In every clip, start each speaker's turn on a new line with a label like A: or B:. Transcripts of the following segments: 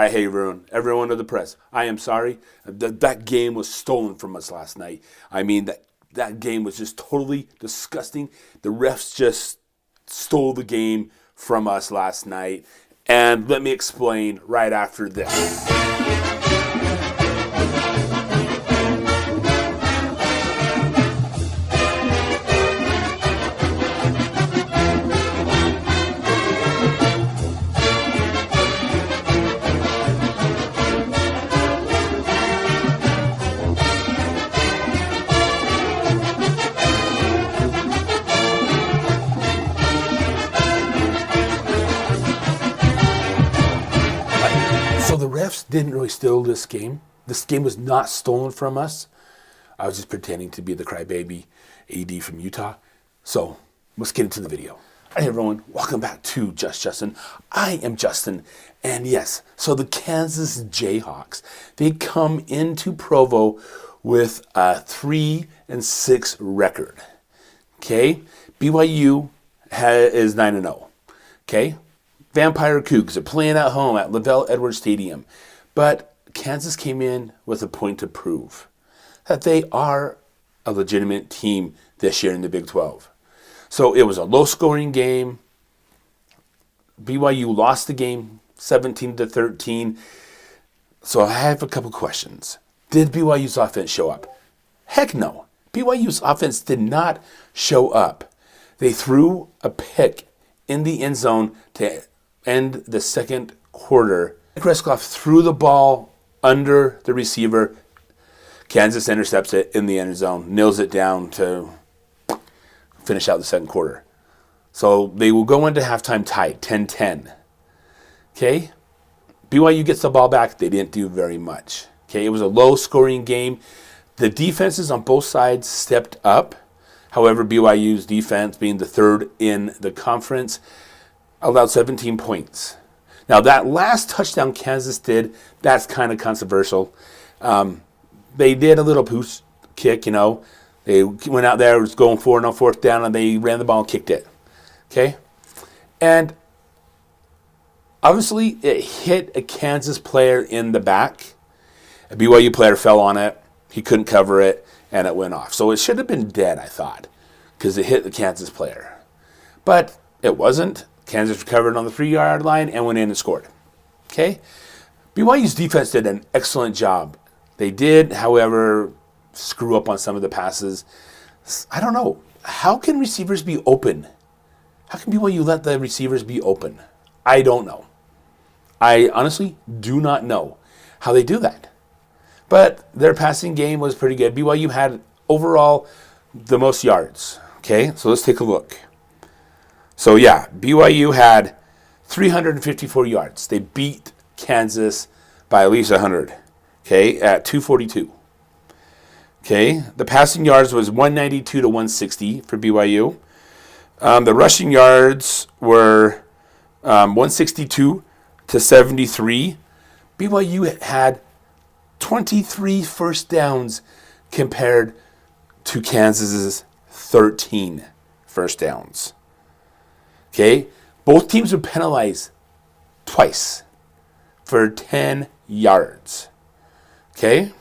A: I hate everyone of the press. I am sorry. That game was stolen from us last night. I mean, that game was just totally disgusting. The refs just stole the game from us last night. And let me explain right after this. So the refs didn't really steal this game. This game was not stolen from us. I was just pretending to be the crybaby AD from Utah. So let's get into the video. Hi everyone, welcome back to Just Justin. I am Justin, and yes, so the Kansas Jayhawks, they come into Provo with a 3-6 record. Okay, BYU is 9-0. Okay. Vampire Cougs are playing at home at Laveel Edwards Stadium. But Kansas came in with a point to prove that they are a legitimate team this year in the Big 12. So it was a low-scoring game. BYU lost the game 17-13. So I have a couple questions. Did BYU's offense show up? Heck no. BYU's offense did not show up. They threw a pick in the end zone to end the second quarter. Kreskov threw the ball under the receiver. Kansas intercepts it in the end zone, nails it down to finish out the second quarter. So they will go into halftime tied, 10-10. Okay? BYU gets the ball back. They didn't do very much. Okay? It was a low-scoring game. The defenses on both sides stepped up. However, BYU's defense, being the third in the conference, allowed 17 points. Now, that last touchdown Kansas did, that's kind of controversial. They did a little pooch kick, you know. They went out there, was going for it on fourth down, and they ran the ball and kicked it. Okay? And obviously, it hit a Kansas player in the back. A BYU player fell on it. He couldn't cover it, and it went off. So it should have been dead, I thought, because it hit the Kansas player. But it wasn't. Kansas recovered on the 3-yard line and went in and scored. Okay? BYU's defense did an excellent job. They did, however, screw up on some of the passes. I don't know. How can receivers be open? How can BYU let the receivers be open? I don't know. I honestly do not know how they do that. But their passing game was pretty good. BYU had overall the most yards. Okay? So let's take a look. So yeah, BYU had 354 yards. They beat Kansas by at least 100, okay, at 242. Okay, the passing yards was 192 to 160 for BYU. The rushing yards were 162 to 73. BYU had 23 first downs compared to Kansas's 13 first downs. Okay, both teams were penalized twice for 10 yards. Okay,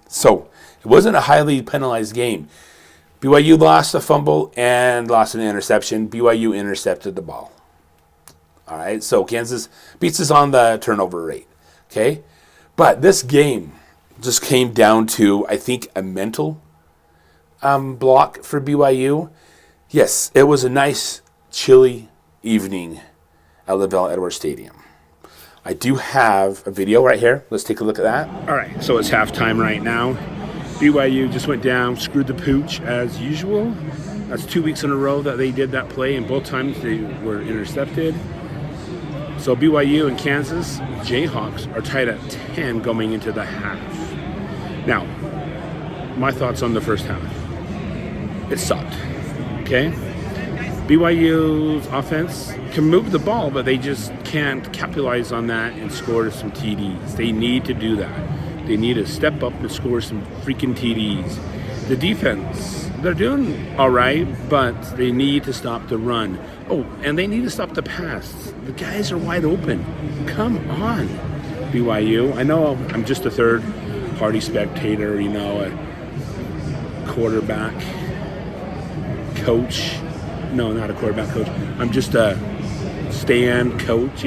A: so it wasn't a highly penalized game. BYU lost a fumble and lost an interception. BYU intercepted the ball. All right, so Kansas beats us on the turnover rate. Okay, but this game just came down to, I think, a mental block for BYU. Yes, it was a nice chilly evening at Laveel Edwards Stadium. I do have a video right here. Let's take a look at that. All right, so it's halftime right now. BYU just went down, screwed the pooch as usual. That's 2 weeks in a row that they did that play, and both times they were intercepted. So BYU and Kansas Jayhawks are tied at 10 going into the half. Now, my thoughts on the first half. It sucked, okay? BYU's offense can move the ball, but they just can't capitalize on that and score some TDs. They need to do that. They need to step up and score some freaking TDs. The defense, they're doing all right, but they need to stop the run. Oh, and they need to stop the pass. The guys are wide open. Come on. BYU. I know I'm just a third-party spectator, a quarterback coach. No, not a quarterback coach. I'm just a stand coach,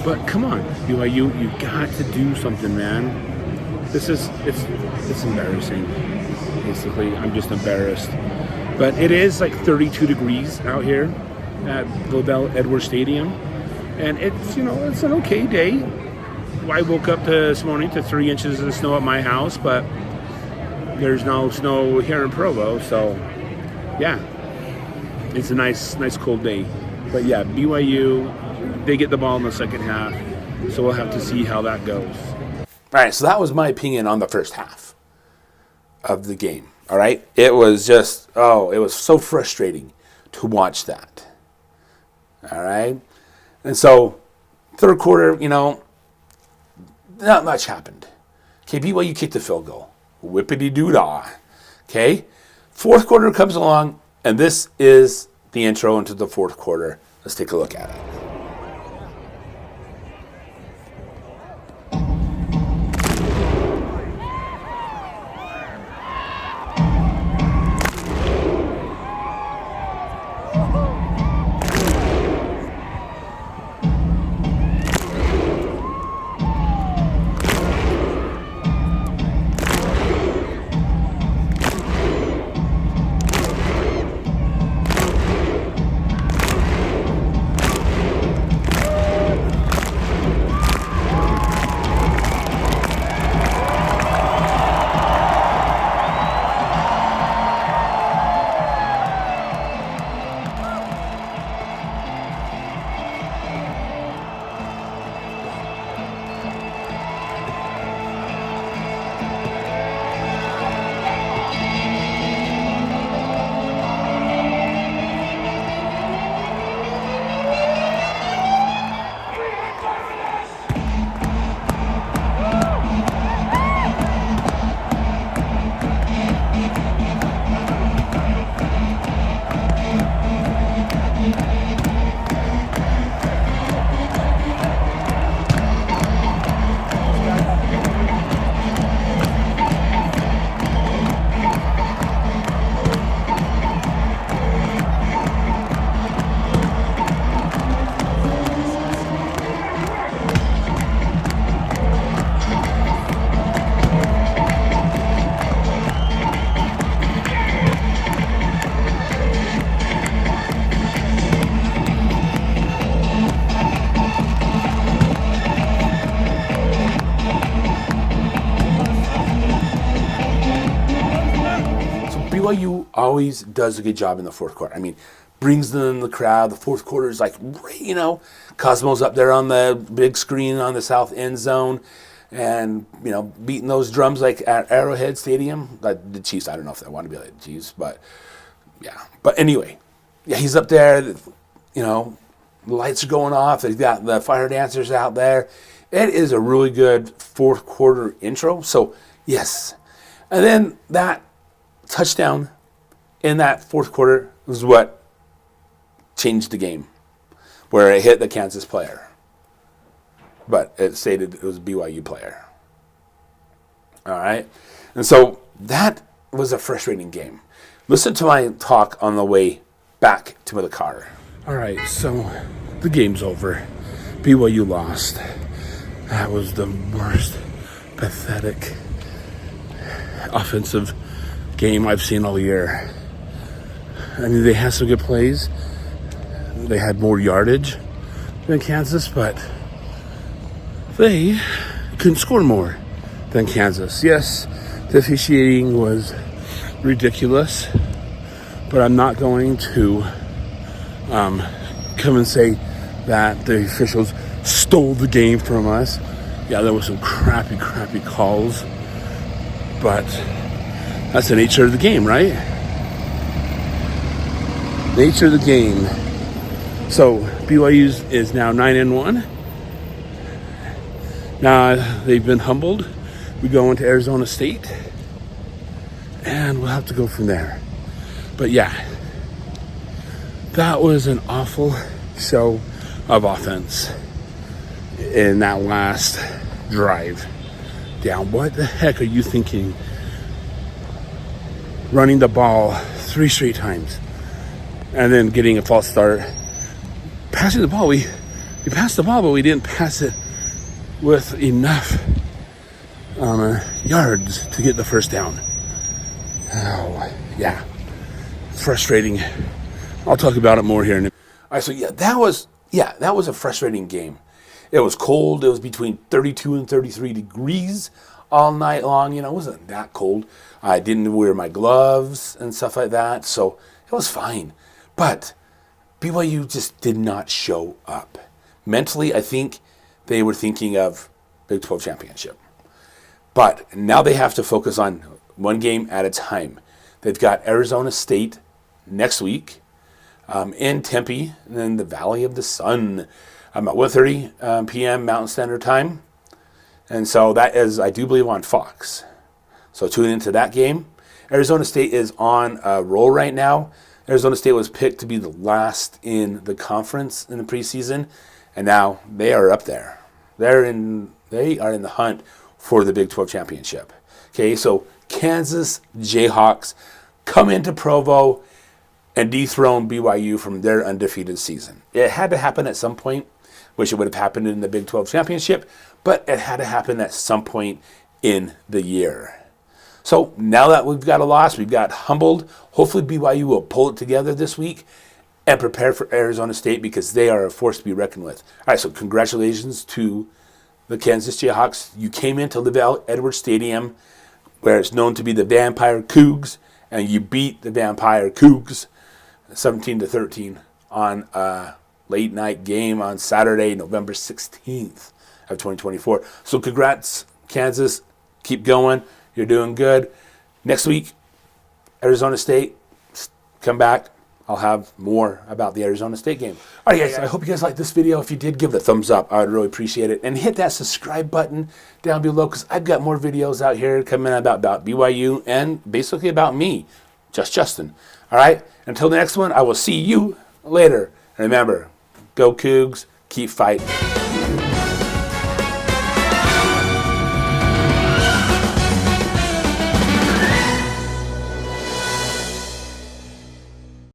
A: But come on, BYU, you got to do something, man. It's embarrassing. Basically, I'm just embarrassed. But it is like 32 degrees out here at Laveel Edwards Stadium, and it's an okay day. I woke up this morning to 3 inches of snow at my house, but there's no snow here in Provo, so yeah, it's a nice cold day. But yeah, BYU, they get the ball in the second half, so we'll have to see how that goes. All right, so that was my opinion on the first half of the game. All right, it was just, it was so frustrating to watch that. All right, and so third quarter, not much happened. Okay, BYU kicked the field goal. Whippity-doo-dah. Okay, fourth quarter comes along, and this is the intro into the fourth quarter. Let's take a look at it. BYU always does a good job in the fourth quarter. I mean, brings them in the crowd. The fourth quarter is like, Cosmo's up there on the big screen on the south end zone and, beating those drums like at Arrowhead Stadium. Like the Chiefs, I don't know if they want to be like the Chiefs, but yeah. But anyway, yeah, he's up there, the lights are going off. They've got the fire dancers out there. It is a really good fourth quarter intro. So, yes. And then that touchdown in that fourth quarter was what changed the game, where it hit the Kansas player. But it stated it was a BYU player. All right? And so that was a frustrating game. Listen to my talk on the way back to the car. All right, so the game's over. BYU lost. That was the worst, pathetic offensive game I've seen all year. I mean, they had some good plays. They had more yardage than Kansas, but they couldn't score more than Kansas. Yes, the officiating was ridiculous, but I'm not going to come and say that the officials stole the game from us. Yeah, there was some crappy calls, but that's the nature of the game, right? Nature of the game. So BYU is now 9-1. Now they've been humbled. We go into Arizona State, and we'll have to go from there. But yeah, that was an awful show of offense.
B: in that last drive down. What the heck are you thinking? Running the ball 3 straight times and then getting a false start. Passing the ball, we passed the ball, but we didn't pass it with enough yards to get the first down. Oh, yeah. Frustrating. I'll talk about it more here in a minute.
A: All right, so that was a frustrating game. It was cold. It was between 32 and 33 degrees all night long. It wasn't that cold. I didn't wear my gloves and stuff like that, so it was fine. But BYU just did not show up. Mentally, I think they were thinking of Big 12 championship. But now they have to focus on one game at a time. They've got Arizona State next week in Tempe, and then the Valley of the Sun at 1:30 p.m. Mountain Standard Time. And so that is, I do believe, on Fox. So tune into that game. Arizona State is on a roll right now. Arizona State was picked to be the last in the conference in the preseason, and now they are up there. They are in the hunt for the Big 12 championship. Okay, so Kansas Jayhawks come into Provo and dethrone BYU from their undefeated season. It had to happen at some point. Wish it would have happened in the Big 12 championship, but it had to happen at some point in the year. So now that we've got a loss, we've got humbled. Hopefully BYU will pull it together this week and prepare for Arizona State, because they are a force to be reckoned with. All right, so congratulations to the Kansas Jayhawks. You came into Laveel Edwards Stadium, where it's known to be the Vampire Cougs, and you beat the Vampire Cougs 17-13 on a late night game on Saturday, November 16th of 2024. So congrats, Kansas. Keep going. You're doing good. Next week, Arizona State, come back. I'll have more about the Arizona State game. All right, guys, I hope you guys liked this video. If you did, give it a thumbs up. I would really appreciate it. And hit that subscribe button down below, because I've got more videos out here coming about BYU and basically about me, Just Justin. All right, until the next one, I will see you later. And remember, go Cougs, keep fighting.